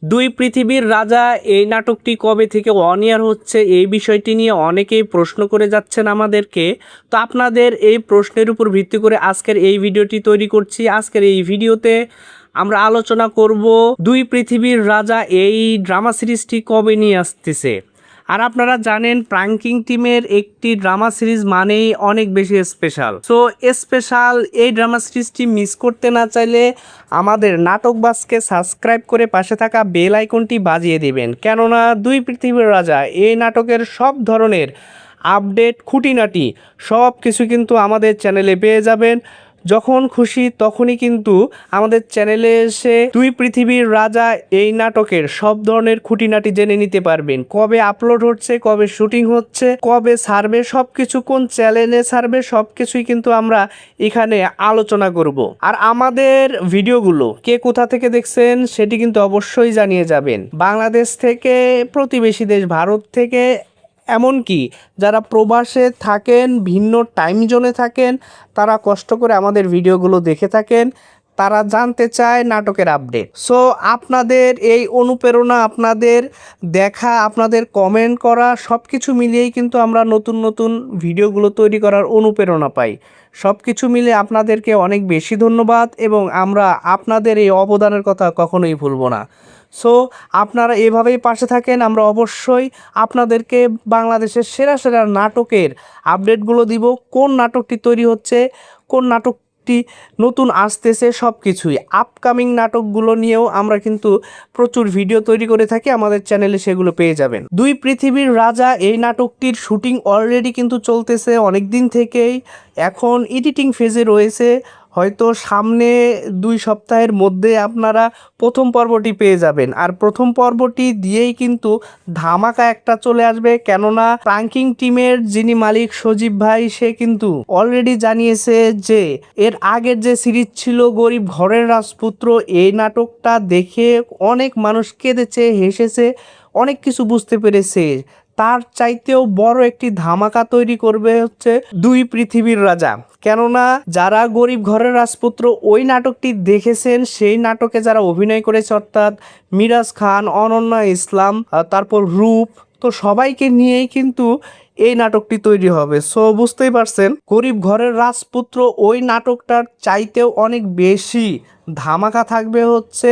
দুই পৃথিবীর রাজা এই নাটকটি কবে থেকে অন এয়ার হচ্ছে এই বিষয়টি নিয়ে অনেকেই প্রশ্ন করে যাচ্ছেন আমাদেরকে। তো আপনাদের এই প্রশ্নের উপর ভিত্তি করে আজকের এই ভিডিওটি তৈরি করছি। আজকের এই ভিডিওতে আমরা আলোচনা করব দুই পৃথিবীর রাজা এই ড্রামা সিরিজটি কবে নিয়ে আসতেছে। আর আপনারা জানেন প্রাঙ্কিং টিমের একটি ড্রামা সিরিজ মানেই অনেক বেশি স্পেশাল। সো স্পেশাল এই ড্রামা সিরিজটি মিস করতে না চাইলে আমাদের নাটকবাসকে সাবস্ক্রাইব করে পাশে থাকা বেল আইকনটি বাজিয়ে দিবেন, কেননা দুই পৃথিবীর রাজা এই নাটকের সব ধরনের আপডেট খুঁটিনাটি সব কিছু কিন্তু আমাদের চ্যানেলে পেয়ে যাবেন। যখন খুশি তখনই কিন্তু আমাদের চ্যানেলে এসে দুই পৃথিবীর রাজা এই নাটকের সব ধরনের খুঁটিনাটি জেনে নিতে পারবেন। কবে আপলোড হচ্ছে, কবে শুটিং হচ্ছে, কবে ছাড়বে, সব কিছু কোন চ্যানেলে ছাড়বে, সব কিছুই কিন্তু আমরা এখানে আলোচনা করব। আর আমাদের ভিডিওগুলো কে কোথা থেকে দেখছেন সেটি কিন্তু অবশ্যই জানিয়ে যাবেন। বাংলাদেশ থেকে, প্রতিবেশী দেশ ভারত থেকে, এমনকি যারা প্রবাসে থাকেন, ভিন্ন টাইম জোনে থাকেন, তারা কষ্ট করে আমাদের ভিডিওগুলো দেখে থাকেন, তারা জানতে চায় নাটকের আপডেট। সো আপনাদের এই অনুপ্রেরণা, আপনাদের দেখা, আপনাদের কমেন্ট করা সব কিছু মিলিয়েই কিন্তু আমরা নতুন নতুন ভিডিওগুলো তৈরি করার অনুপ্রেরণা পাই। সব কিছু মিলে আপনাদেরকে অনেক বেশি ধন্যবাদ এবং আমরা আপনাদের এই অবদানের কথা কখনোই ভুলব না। সো আপনারা এভাবেই পাশে থাকেন, আমরা অবশ্যই আপনাদেরকে বাংলাদেশের সেরা সেরা নাটকের আপডেটগুলো দিব। কোন নাটকটি তৈরি হচ্ছে, কোন নাটকটি নতুন আসতেছে, সব কিছুই আপকামিং নাটকগুলো নিয়েও আমরা কিন্তু প্রচুর ভিডিও তৈরি করে থাকি, আমাদের চ্যানেলে সেগুলো পেয়ে যাবেন। দুই পৃথিবীর রাজা এই নাটকটির শুটিং অলরেডি কিন্তু চলতেছে অনেক দিন থেকেই, এখন এডিটিং ফেজে রয়েছে। হয়তো সামনে 2 সপ্তাহের মধ্যে আপনারা প্রথম পর্বটি পেয়ে যাবেন। আর প্রথম পর্বটি দিয়েই কিন্তু ধামাকা একটা চলে আসবে, কেননা প্রাঙ্কিং টিমের যিনি মালিক সজীব ভাই, সে কিন্তু অলরেডি জানিয়েছে যে এর আগের যে সিরিজ ছিল গরিব ঘরের রাজপুত্র, এই নাটকটা দেখে অনেক মানুষ কেঁদেছে, হেসেছে, অনেক কিছু বুঝতে পেরেছে। তার চাইতেও বড় একটি ধামাকা তৈরি করবে হচ্ছে দুই পৃথিবীর রাজা। কেননা যারা গরিব ঘরের রাজপুত্র ওই নাটকটি দেখেছেন, সেই নাটকে যারা অভিনয় করেছে অর্থাৎ মিরাজ খান, অনন্যা ইসলাম, তারপর রূপ, তো সবাইকে নিয়েই কিন্তু এই নাটকটি তৈরি হবে। সো বুঝতেই পারছেন গরিব ঘরের রাজপুত্র ওই নাটকটার চাইতেও অনেক বেশি ধামাকা থাকবে হচ্ছে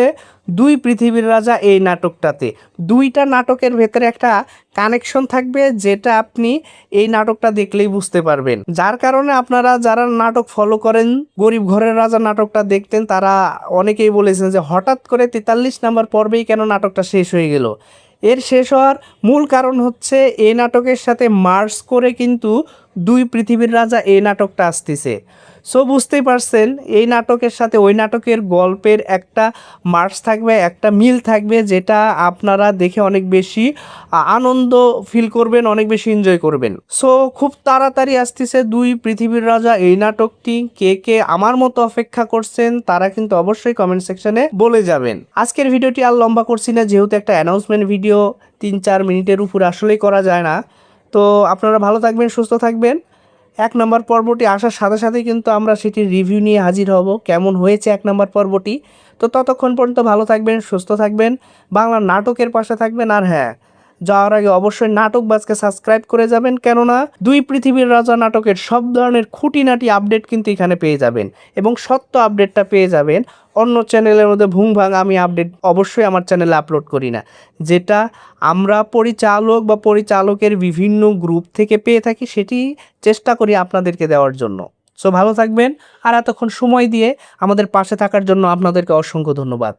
দুই পৃথিবীর রাজা এই নাটকটাতে। দুইটা নাটকের ভেতরে একটা কানেকশন থাকবে, যেটা আপনি এই নাটকটা দেখলেই বুঝতে পারবেন। যার কারণে আপনারা যারা নাটক ফলো করেন, গরিব ঘরের রাজা নাটকটা দেখতেন, তারা অনেকেই বলেছেন যে হঠাৎ করে 43 নাম্বার পর্বেই কেন নাটকটা শেষ হয়ে গেল। এর শেষ হওয়ার মূল কারণ হচ্ছে এই নাটকের সাথে মার্জ করে কিন্তু দুই পৃথিবীর রাজা এই নাটকটা আসতেছে। সো বুঝতেই পারছেন এই নাটকের সাথে ওই নাটকের গল্পের একটা মার্জ থাকবে, একটা মিল থাকবে, যেটা আপনারা দেখে অনেক বেশি আনন্দ ফিল করবেন, অনেক বেশি এনজয় করবেন। সো খুব তাড়াতাড়ি আসতেছে দুই পৃথিবীর রাজা এই নাটকটি। কে কে আমার মতো অপেক্ষা করছেন তারা কিন্তু অবশ্যই কমেন্ট সেকশনে বলে যাবেন। আজকের ভিডিওটি আর লম্বা করছি না, যেহেতু একটা অ্যানাউন্সমেন্ট ভিডিও 3-4 মিনিটের উপর আসলেই করা যায় না। তো আপনারা ভালো থাকবেন, সুস্থ থাকবেন। 1 নম্বর পর্বটি আসার সাথে সাথেই কিন্তু আমরা সেটির রিভিউ নিয়ে হাজির হব, কেমন হয়েছে 1 নম্বর পর্বটি। তো ততক্ষণ পর্যন্ত ভালো থাকবেন, সুস্থ থাকবেন, বাংলা নাটকের পাশে থাকবেন। আর হ্যাঁ, যাওয়ার আগে অবশ্যই নাটকবাজকে সাবস্ক্রাইব করে যাবেন, কেননা দুই পৃথিবীর রাজা নাটকের সব ধরনের খুঁটিনাটি আপডেট কিন্তু এখানে পেয়ে যাবেন এবং সত্য আপডেটটা পেয়ে যাবেন। অন্য চ্যানেলের মধ্যে ভুংভাং আমি আপডেট অবশ্যই আমার চ্যানেলে আপলোড করি না, যেটা আমরা পরিচালক বা পরিচালকের বিভিন্ন গ্রুপ থেকে পেয়ে থাকি, সেটি চেষ্টা করি আপনাদেরকে দেওয়ার জন্য। সো ভালো থাকবেন, আর এতক্ষণ সময় দিয়ে আমাদের পাশে থাকার জন্য আপনাদেরকে অসংখ্য ধন্যবাদ।